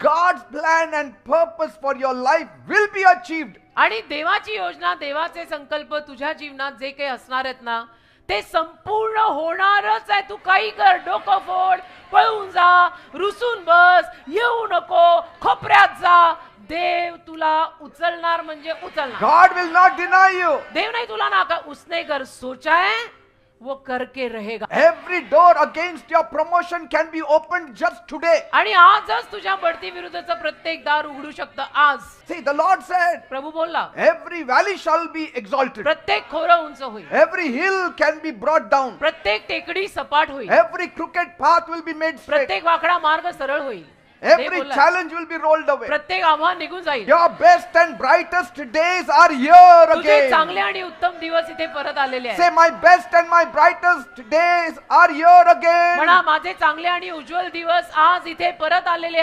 God's plan and purpose for your life will be achieved. आणि देवाची योजना, देवाचे संकल्प तुझ्या जीवनात जे काही असणार आहेत ना, ते संपूर्ण होणारच आहे. तू काही कर, डोकं फोड, पळून जा, रुसून बस, येऊ नको, खोपऱ्यात जा, देव तुला उचलणार म्हणजे उचलणार. God will not deny you. देव नाही तुला नाका. उसने अगर सोचा है वो करके रहेगा. Every door against your promotion can be opened just today. आणि आजच तुझ्या बढती विरुद्धचं प्रत्येक दार उघडू शकतं. आज See, the Lord said, प्रभू बोलला, every valley shall be exalted. प्रत्येक खोरं उंच होईल, Every hill can be brought down. प्रत्येक टेकडी सपाट होईल, Every crooked path will be made straight. प्रत्येक वाकडा मार्ग सरळ होईल. देव Every बोलला, challenge will be rolled away. प्रत्येक आव्हान निघून जाईल. Your best and brightest days are here तुझे again. चांगले आणि उत्तम दिवस इथे परत आलेले आहेत. Say, my best and my brightest days are here again. म्हणा, माझे चांगले आणि उज्ज्वल दिवस आज इथे परत आलेले आहेत.